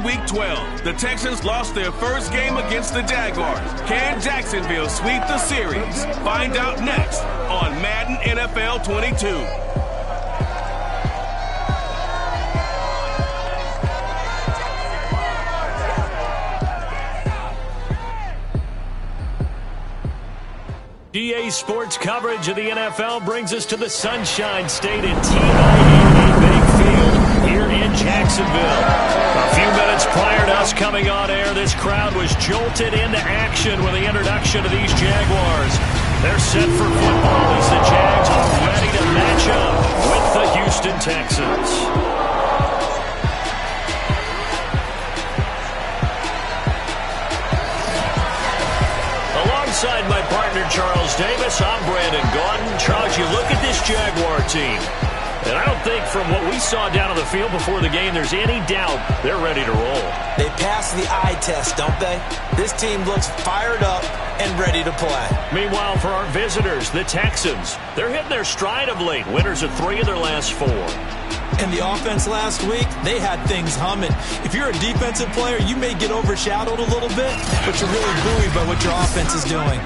Week 12. The Texans lost their first game against the Jaguars. Can Jacksonville sweep the series? Find out next on Madden NFL 22. EA Sports coverage of the NFL brings us to the Sunshine State at T98 Bank Field here in Jacksonville. A few minutes prior to us coming on air, this crowd was jolted into action with the introduction of these Jaguars. They're set for football as the Jags are ready to match up with the Houston Texans. Alongside my partner, Charles Davis, I'm Brandon Gaudin. Charles, you look at this Jaguar team, and I don't think from what we saw down on the field before the game there's any doubt they're ready to roll. They passed the eye test, don't they? This team looks fired up and ready to play. Meanwhile, for our visitors, the Texans, they're hitting their stride of late. Winners of 3 of their last 4. And the offense last week, they had things humming. If you're a defensive player, you may get overshadowed a little bit, but you're really buoyed by what your offense is doing.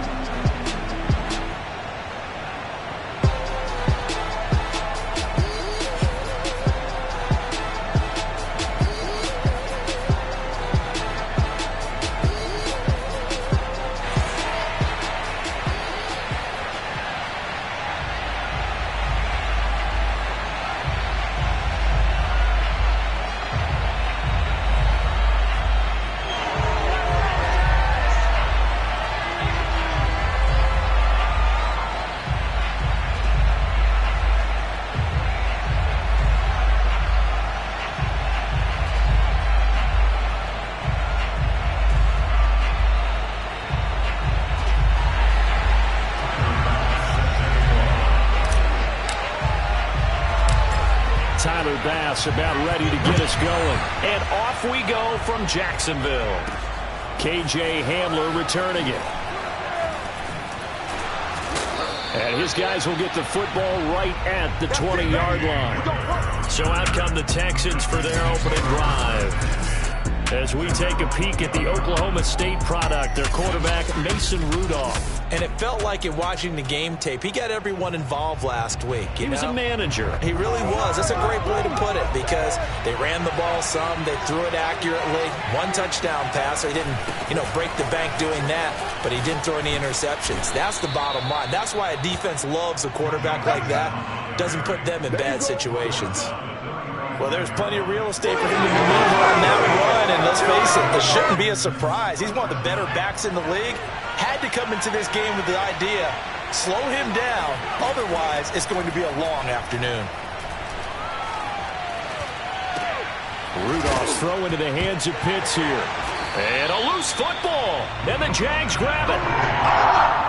About ready to get us going. And off we go from Jacksonville. KJ Hamler returning it. And his guys will get the football right at the 20-yard line. So out come the Texans for their opening drive. As we take a peek at the Oklahoma State product, their quarterback, Mason Rudolph. And it felt like in watching the game tape, he got everyone involved last week. He was a manager. He really was. That's a great way to put it because they ran the ball some, they threw it accurately. 1 touchdown pass. He didn't, break the bank doing that, but he didn't throw any interceptions. That's the bottom line. That's why a defense loves a quarterback like that. Doesn't put them in bad situations. Well, there's plenty of real estate for him to maneuver on that run, and let's face it, it shouldn't be a surprise. He's one of the better backs in the league. Had to come into this game with the idea, slow him down, otherwise it's going to be a long afternoon. Rudolph's throw into the hands of Pitts here. And a loose football, and the Jags grab it.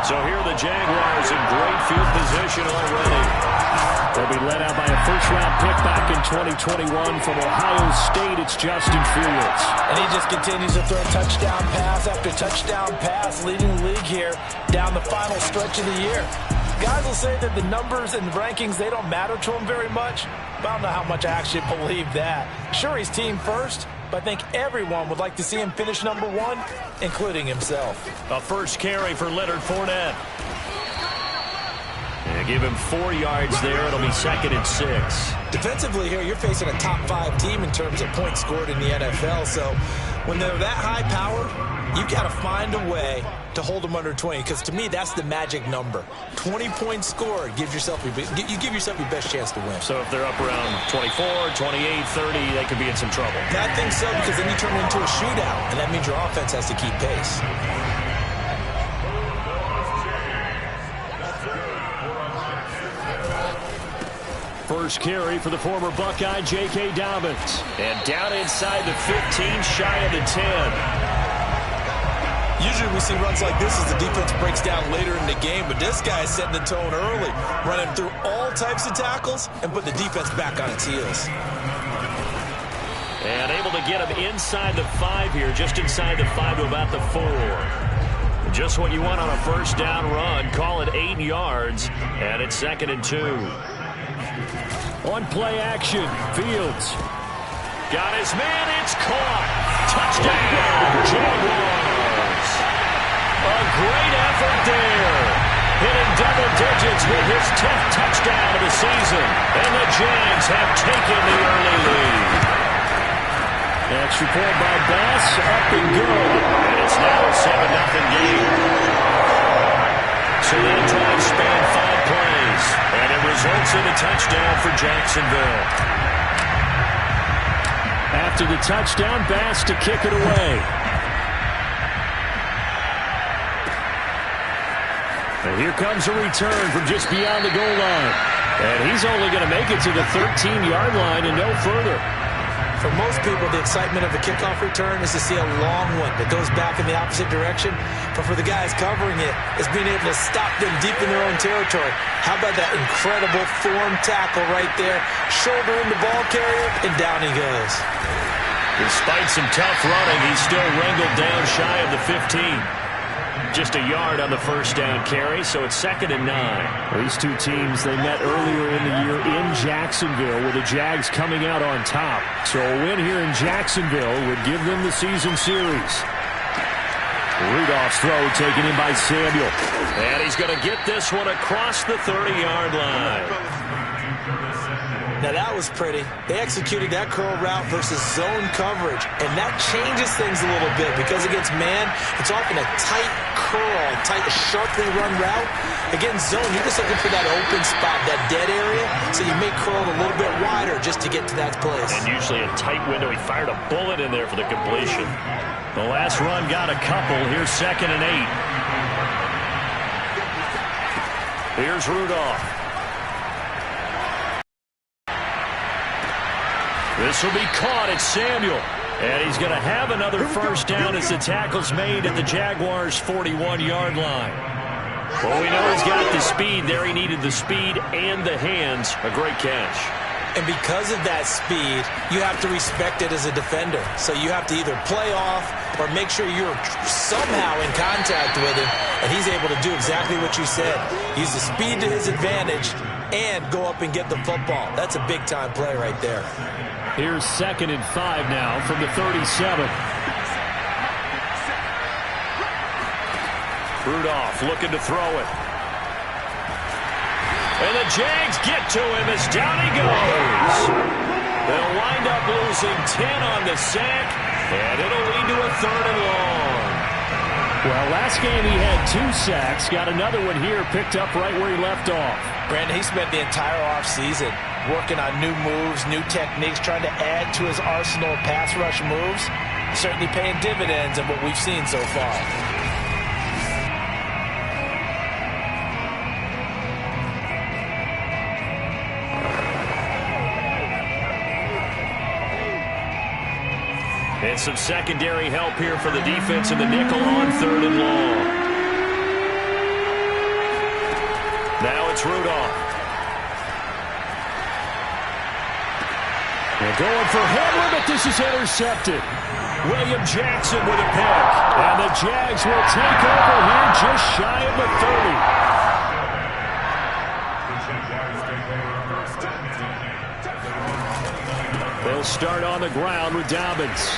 So here are the Jaguars in great field position already. They'll be led out by a first-round pick back in 2021 from Ohio State. It's Justin Fields. And he just continues to throw touchdown pass after touchdown pass, leading the league here down the final stretch of the year. Guys will say that the numbers and the rankings, they don't matter to him very much. But I don't know how much I actually believe that. Sure, he's team first, but I think everyone would like to see him finish number 1, including himself. A first carry for Leonard Fournette. And give him 4 yards there. It'll be 2nd and 6. Defensively here, you're facing a top 5 team in terms of points scored in the NFL. So when they're that high powered, you've got to find a way to hold them under 20. Because to me, that's the magic number. 20 points scored gives yourself you give yourself your best chance to win. So if they're up around 24, 28, 30, they could be in some trouble. I think so, because then you turn it into a shootout, and that means your offense has to keep pace. First carry for the former Buckeye, J.K. Dobbins. And down inside the 15, shy of the 10. Usually we see runs like this as the defense breaks down later in the game, but this guy is setting the tone early, running through all types of tackles and put the defense back on its heels. And able to get him inside the 5 here, just inside the 5 to about the 4. Just what you want on a first down run. Call it 8 yards, and it's 2nd and 2. On play action, Fields got his man. It's caught. Touchdown, Jaguars. A great effort there. Hitting double digits with his 10th touchdown of the season. And the Jags have taken the early lead. Extra point by Bass, up and good. And it's now a 7-0 game. So that drive spanned 5 plays. And it results in a touchdown for Jacksonville. After the touchdown, Bass to kick it away. And here comes a return from just beyond the goal line. And he's only going to make it to the 13-yard line and no further. For most people, the excitement of a kickoff return is to see a long one that goes back in the opposite direction. But for the guys covering it, it's being able to stop them deep in their own territory. How about that incredible form tackle right there? Shoulder in the ball carrier, and down he goes. Despite some tough running, he's still wrangled down shy of the 15. Just a yard on the first down carry, so it's 2nd and 9. These two teams, they met earlier in the year in Jacksonville with the Jags coming out on top. So a win here in Jacksonville would give them the season series. Rudolph's throw taken in by Samuel. And he's going to get this one across the 30-yard line. Now that was pretty. They executed that curl route versus zone coverage, and that changes things a little bit because against man, it's often a tight curl, tight, sharply run route. Against zone, you're just looking for that open spot, that dead area, so you may curl it a little bit wider just to get to that place. And usually a tight window. He fired a bullet in there for the completion. The last run got a couple. Here's 2nd and 8. Here's Rudolph. This will be caught at Samuel. And he's going to have another first down as the tackle's made at the Jaguars' 41-yard line. Well, we know he's got the speed there. He needed the speed and the hands. A great catch. And because of that speed, you have to respect it as a defender. So you have to either play off or make sure you're somehow in contact with him. And he's able to do exactly what you said. Use the speed to his advantage and go up and get the football. That's a big-time play right there. Here's 2nd and 5 now from the 37. Rudolph looking to throw it. And the Jags get to him as down he goes. They'll wind up losing 10 on the sack, and it'll lead to a 3rd and long. Well, last game he had 2 sacks. Got another one here, picked up right where he left off. Brandon, he spent the entire offseason working on new moves, new techniques, trying to add to his arsenal of pass rush moves. Certainly paying dividends of what we've seen so far. And some secondary help here for the defense in the nickel on 3rd and long. Now it's Rudolph. They're going for Hamlin, but this is intercepted. William Jackson with a pick. And the Jags will take over here just shy of the 30. They'll start on the ground with Dobbins.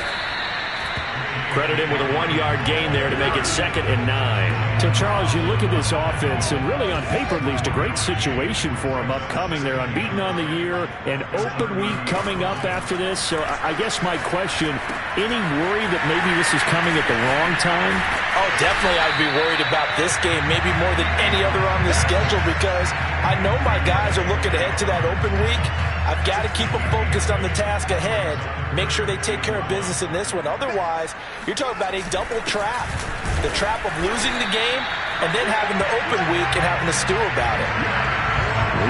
Credit him with a 1-yard gain there to make it 2nd and 9. So, Charles, you look at this offense, and really on paper at least, a great situation for them upcoming. They're unbeaten on the year, an open week coming up after this. So I guess my question, any worry that maybe this is coming at the wrong time? Oh, definitely I'd be worried about this game, maybe more than any other on the schedule, because I know my guys are looking ahead to that open week. I've got to keep them focused on the task ahead, make sure they take care of business in this one. Otherwise, you're talking about a double trap. The trap of losing the game and then having the open week and having to stew about it.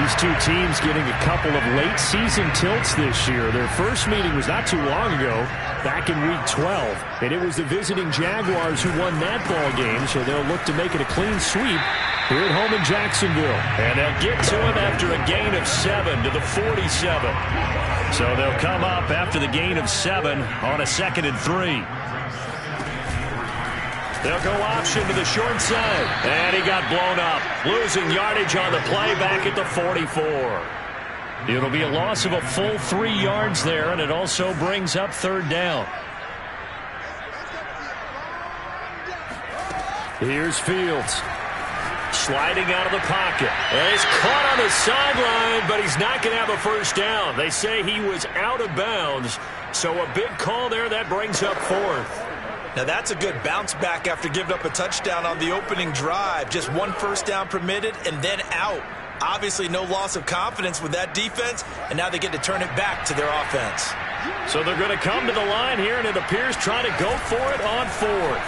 These two teams getting a couple of late season tilts this year. Their first meeting was not too long ago, back in week 12. And it was the visiting Jaguars who won that ball game, so they'll look to make it a clean sweep here at home in Jacksonville. And they'll get to him after a gain of 7 to the 47. So they'll come up after the gain of 7 on a 2nd and 3. They'll go option to the short side. And he got blown up. Losing yardage on the play back at the 44. It'll be a loss of a full 3 yards there, and it also brings up 3rd down. Here's Fields. Sliding out of the pocket. And he's caught on the sideline, but he's not going to have a first down. They say he was out of bounds. So a big call there. That brings up fourth. Now that's a good bounce back after giving up a touchdown on the opening drive. Just one first down permitted and then out. Obviously no loss of confidence with that defense, and now they get to turn it back to their offense. So they're going to come to the line here, and it appears trying to go for it on fourth.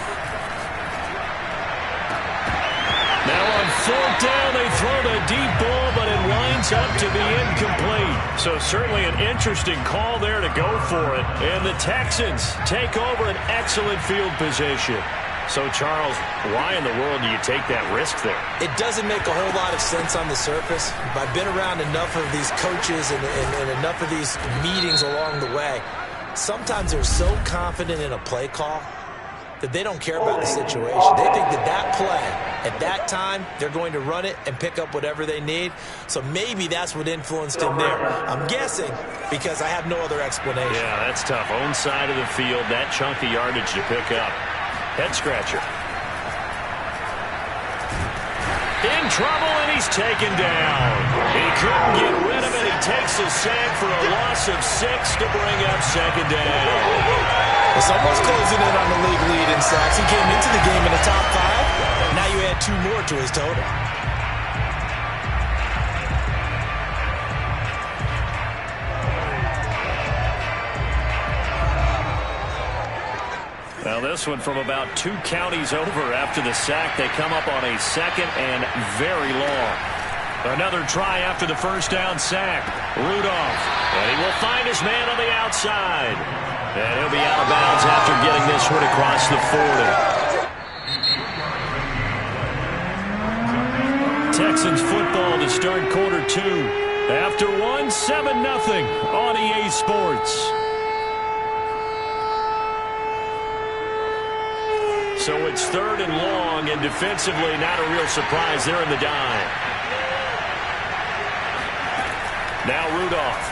Now on fourth down, they throw the deep ball, but it winds up to be incomplete. So certainly an interesting call there to go for it. And the Texans take over an excellent field position. So, Charles, why in the world do you take that risk there? It doesn't make a whole lot of sense on the surface. I've been around enough of these coaches and enough of these meetings along the way. Sometimes they're so confident in a play call that they don't care about the situation. They think that play, at that time, they're going to run it and pick up whatever they need. So maybe that's what influenced him there. I'm guessing because I have no other explanation. Yeah, that's tough. Own side of the field, that chunk of yardage to pick up. Head scratcher. In trouble, and he's taken down. He couldn't get rid of it. He takes a sack for a loss of 6 to bring up second down. Well, someone's closing in on the league lead in sacks. He came into the game in the top 5. Now you add 2 more to his total. Well, this one from about 2 counties over after the sack. They come up on a second and very long. Another try after the first down sack. Rudolph. And he will find his man on the outside. And he'll be out of bounds after getting this one across the 40. Texans football to start quarter 2. After one, 7-0 on EA Sports. So it's 3rd and long, and defensively not a real surprise. They're in the dime. Now Rudolph.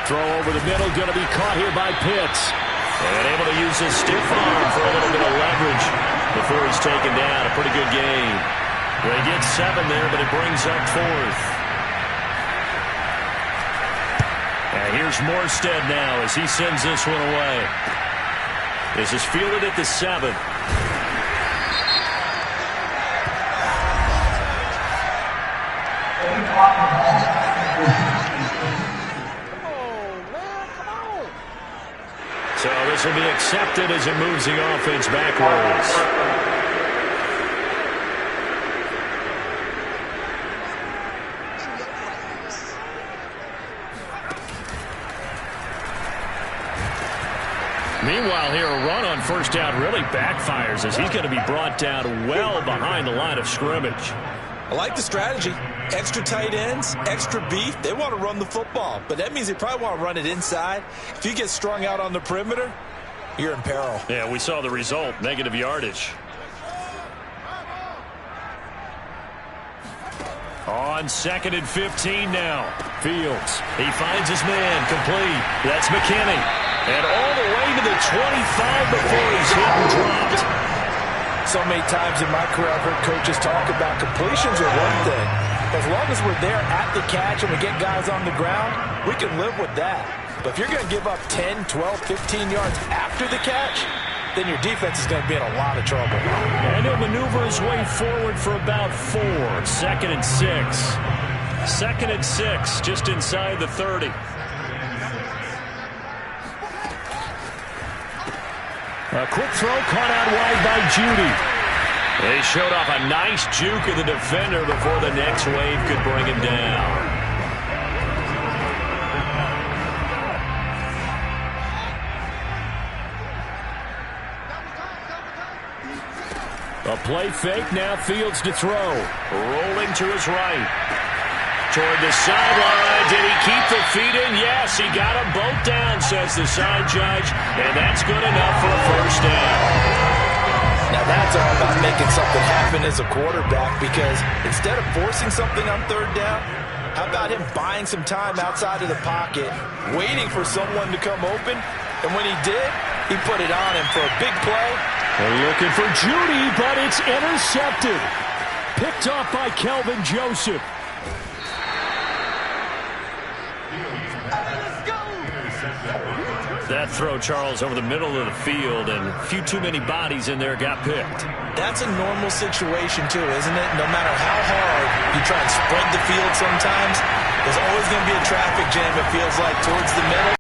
Throw over the middle, going to be caught here by Pitts. And able to use his stiff arm for a little bit of leverage before he's taken down. A pretty good game. They get 7 there, but it brings up 4th. And here's Morstead now as he sends this one away. This is fielded at the 7. So this will be accepted as it moves the offense backwards. Meanwhile, here a run on first down really backfires as he's going to be brought down well behind the line of scrimmage. I like the strategy. Extra tight ends, extra beef. They want to run the football, but that means they probably want to run it inside. If you get strung out on the perimeter, you're in peril. Yeah, we saw the result, negative yardage. On 2nd and 15 now. Fields. He finds his man complete. That's McKinney. And all the way to the 25 before he's hit and dropped. So many times in my career I've heard coaches talk about completions are one thing. As long as we're there at the catch and we get guys on the ground, we can live with that. But if you're going to give up 10, 12, 15 yards after the catch, then your defense is going to be in a lot of trouble. And he'll maneuver his way forward for about 4. 2nd and 6. 2nd and 6, just inside the 30. A quick throw caught out wide by Judy. They showed off a nice juke of the defender before the next wave could bring him down. A play fake, now Fields to throw. Rolling to his right. Toward the sideline. Did he keep the feet in? Yes, he got them both down, says the side judge. And that's good enough for a first down. Now that's all about making something happen as a quarterback, because instead of forcing something on 3rd down, how about him buying some time outside of the pocket, waiting for someone to come open, and when he did, he put it on him for a big play They're looking for Judy, but it's intercepted. Picked off by Kelvin Joseph. That throw, Charles, over the middle of the field, and a few too many bodies in there got picked. That's a normal situation, too, isn't it? No matter how hard you try and spread the field sometimes, there's always going to be a traffic jam, it feels like, towards the middle.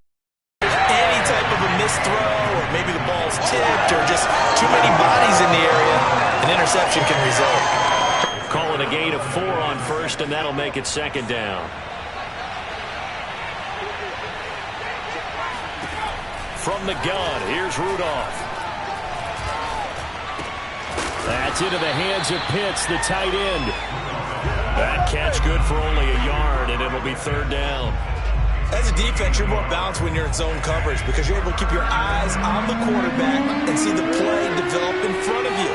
Any type of a missed throw, or maybe the ball's tipped, or just too many bodies in the area, an interception can result. Calling a gain of 4 on first, and that'll make it second down. From the gun, here's Rudolph. That's into the hands of Pitts, the tight end. That catch good for only a yard, and it'll be third down. As a defense, you're more balanced when you're in zone coverage because you're able to keep your eyes on the quarterback and see the play develop in front of you.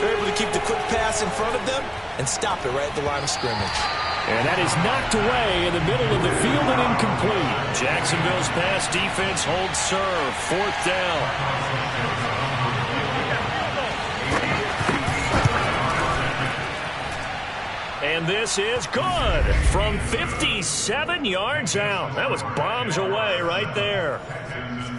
You're able to keep the quick pass in front of them and stop it right at the line of scrimmage. And that is knocked away in the middle of the field and incomplete. Jacksonville's pass defense holds serve. Fourth down. And this is good from 57 yards out. That was bombs away right there.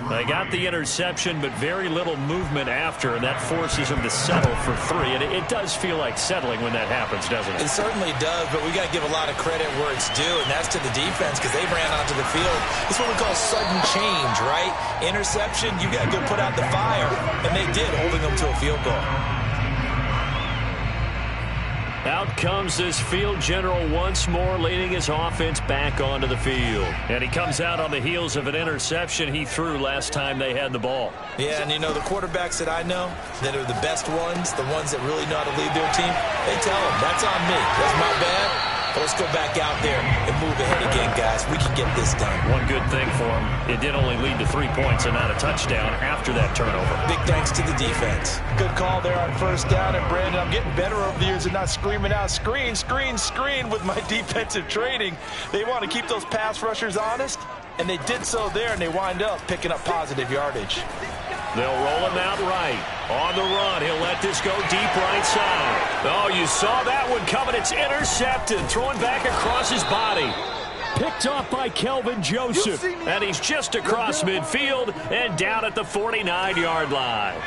They got the interception, but very little movement after, and that forces them to settle for 3. And it does feel like settling when that happens, doesn't it? It certainly does, but we got to give a lot of credit where it's due, and that's to the defense because they ran onto the field. It's what we call sudden change, right? Interception, you got to go put out the fire, and they did, holding them to a field goal. Out comes this field general once more, leading his offense back onto the field. And he comes out on the heels of an interception he threw last time they had the ball. Yeah, and you know, the quarterbacks that I know that are the best ones, the ones that really know how to lead their team, they tell them, that's on me. That's my bad. But let's go back out there and move ahead again, guys. We can get this done. One good thing for him, it did only lead to 3 points and not a touchdown after that turnover. Big thanks to the defense. Good call there on first down. And, Brandon, I'm getting better over the years and not screaming out, screen, screen, screen with my defensive training. They want to keep those pass rushers honest, and they did so there, and they wind up picking up positive yardage. They'll roll him out right. On the run, he'll let this go deep right side. Oh, you saw that one coming. It's intercepted. Throwing back across his body. Picked off by Kelvin Joseph. And he's just across midfield and down at the 49-yard line.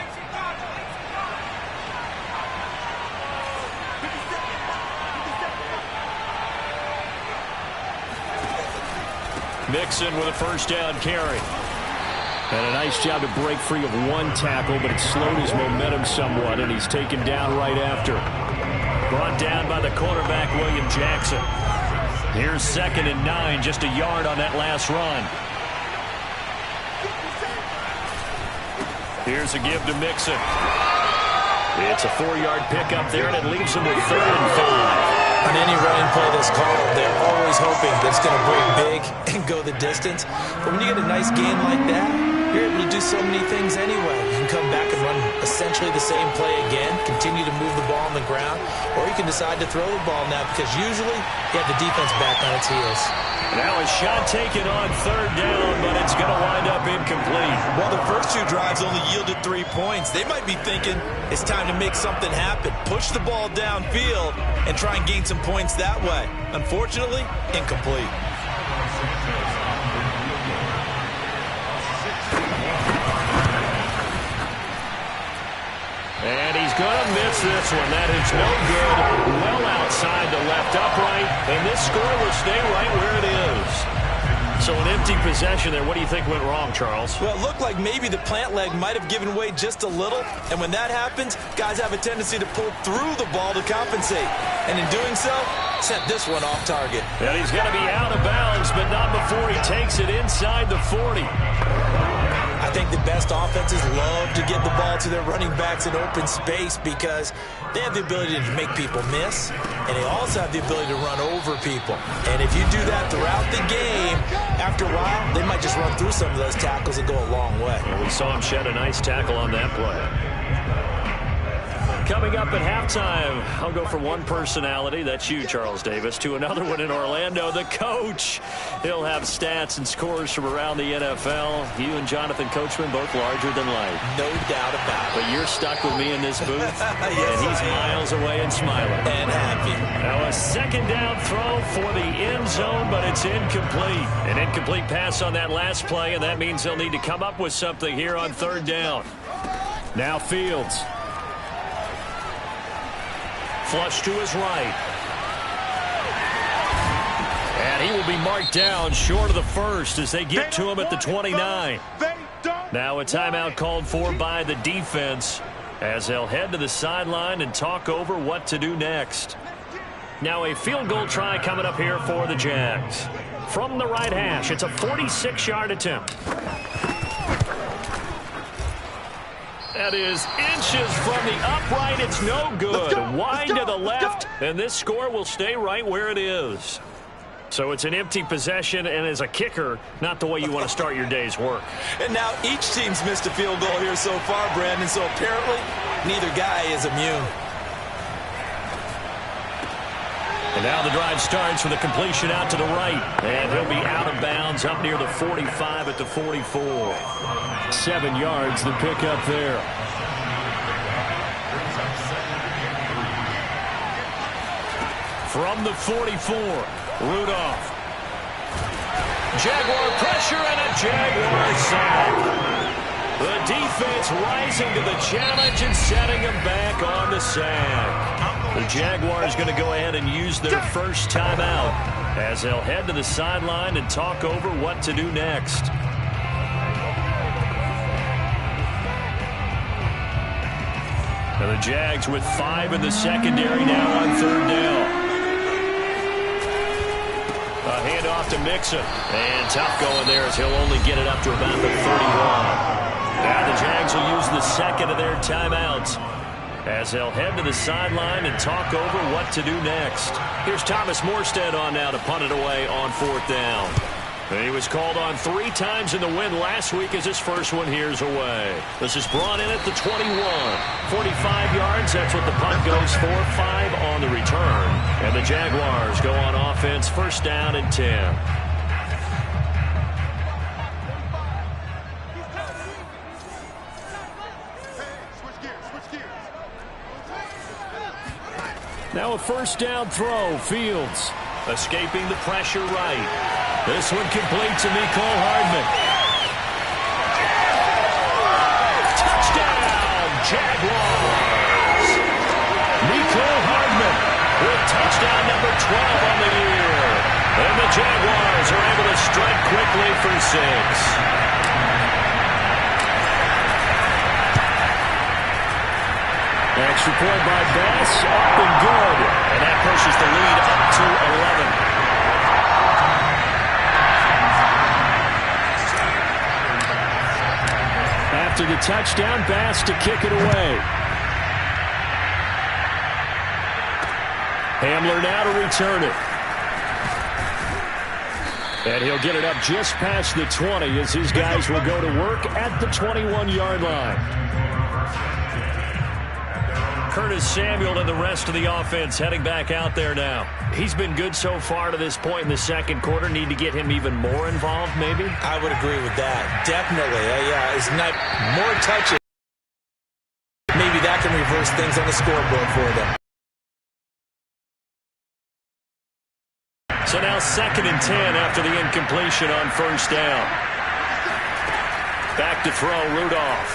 Mixon with a first down carry. And a nice job to break free of one tackle, but it slowed his momentum somewhat, and he's taken down right after. Brought down by the quarterback, William Jackson. Here's 2nd and 9, just a yard on that last run. Here's a give to Mixon. It's a 4-yard pickup there, and it leaves him with 3rd and 5. On any running play that's called, they're always hoping that it's going to break big and go the distance. But when you get a nice game like that, you're able to do so many things anyway. You can come back and run essentially the same play again, continue to move the ball on the ground, or you can decide to throw the ball now because usually you have the defense back on its heels. Now a shot taken on 3rd down, but it's going to wind up incomplete. Well, the first 2 drives only yielded 3 points. They might be thinking it's time to make something happen. Push the ball downfield and try and gain some points that way. Unfortunately, incomplete. And he's going to miss this one. That is no good. Well outside the left upright. And this score will stay right where it is. So an empty possession there. What do you think went wrong, Charles? Well, it looked like maybe the plant leg might have given way just a little. And when that happens, guys have a tendency to pull through the ball to compensate. And in doing so, sent this one off target. And he's going to be out of bounds, but not before he takes it inside the 40. I think the best offenses love to get the ball to their running backs in open space because they have the ability to make people miss, and they also have the ability to run over people. And if you do that throughout the game, after a while, they might just run through some of those tackles and go a long way. And we saw him shed a nice tackle on that play. Coming up at halftime, I'll go from one personality, that's you, Charles Davis, to another one in Orlando, the coach. He'll have stats and scores from around the NFL. You and Jonathan Coachman, both larger than life. No doubt about it. But you're stuck with me in this booth, yes, and he's miles away and smiling. And happy. Now a second down throw for the end zone, but it's incomplete. An incomplete pass on that last play, and that means they'll need to come up with something here on third down. Now Fields. Flush to his right. And he will be marked down short of the first as they get to him at the 29. Now a timeout called for by the defense as they'll head to the sideline and talk over what to do next. Now a field goal try coming up here for the Jags. From the right hash, it's a 46-yard attempt. That is inches from the upright. It's no good. Wide to the left, and this score will stay right where it is. So it's an empty possession, and as a kicker, not the way you want to start your day's work. And now each team's missed a field goal here so far, Brandon, so apparently neither guy is immune. And now the drive starts with a completion out to the right. And he'll be out of bounds up near the 45 at the 44. 7 yards, the pickup there. From the 44, Rudolph. Jaguar pressure and a Jaguar sack. The defense rising to the challenge and setting him back on the sack. The Jaguars going to go ahead and use their first timeout as they'll head to the sideline and talk over what to do next. And the Jags with 5 in the secondary now on third down. A handoff to Mixon. And tough going there as he'll only get it up to about the 31. Now the Jags will use the second of their timeouts as they'll head to the sideline and talk over what to do next. Here's Thomas Morstead on now to punt it away on fourth down. And he was called on 3 times in the win last week as his first one here's away. This is brought in at the 21. 45 yards, that's what the punt goes for. 5 on the return. And the Jaguars go on offense, first down and 10. Now a first down throw, Fields. Escaping the pressure right. This one complete to Mecole Hardman. Touchdown, Jaguars. Mecole Hardman with touchdown number 12 on the year. And the Jaguars are able to strike quickly for 6. Extra point by Bass, up and good. And that pushes the lead up to 11. After the touchdown, Bass to kick it away. Hamler now to return it. And he'll get it up just past the 20 as his guys will go to work at the 21-yard line. Curtis Samuel and the rest of the offense heading back out there now. He's been good so far to this point in the second quarter. Need to get him even more involved, maybe? I would agree with that. Definitely. Yeah, it's not more touches. Maybe that can reverse things on the scoreboard for them. So now 2nd and 10 after the incompletion on first down. Back to throw, Rudolph.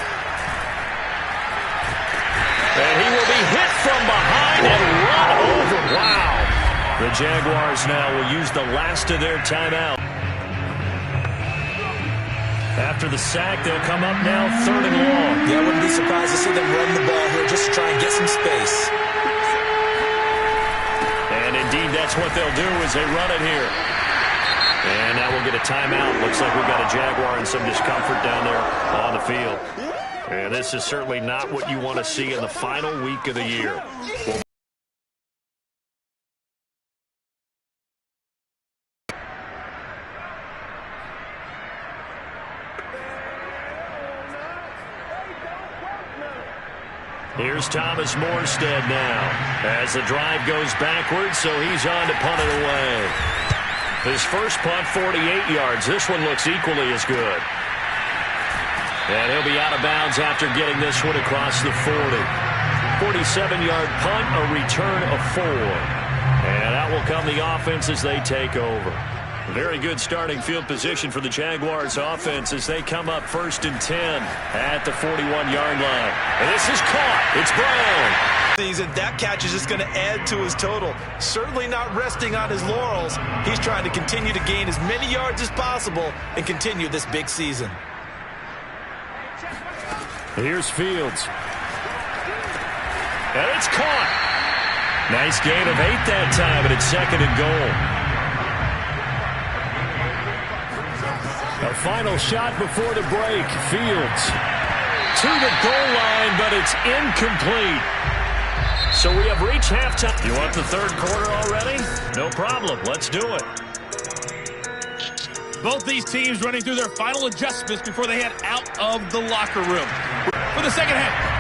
And he will be hit from behind and run over. Wow. The Jaguars now will use the last of their timeout. After the sack, they'll come up now 3rd and long. Yeah, I wouldn't be surprised to see them run the ball here just to try and get some space. And indeed, that's what they'll do as they run it here. And now we'll get a timeout. Looks like we've got a Jaguar in some discomfort down there on the field. And this is certainly not what you want to see in the final week of the year. Here's Thomas Morstead now as the drive goes backwards, so he's on to punt it away. His first punt, 48 yards. This one looks equally as good. And he'll be out of bounds after getting this one across the 40. 47-yard punt, a return of 4. And out will come the offense as they take over. Very good starting field position for the Jaguars offense as they come up 1st and 10 at the 41-yard line. And this is caught. It's Brown. Season, that catch is just going to add to his total. Certainly not resting on his laurels. He's trying to continue to gain as many yards as possible and continue this big season. Here's Fields. And it's caught. Nice gain of 8 that time, but it's 2nd and goal. A final shot before the break. Fields to the goal line, but it's incomplete. So we have reached halftime. You want the 3rd quarter already? No problem. Let's do it. Both these teams running through their final adjustments before they head out of the locker room. For the second half.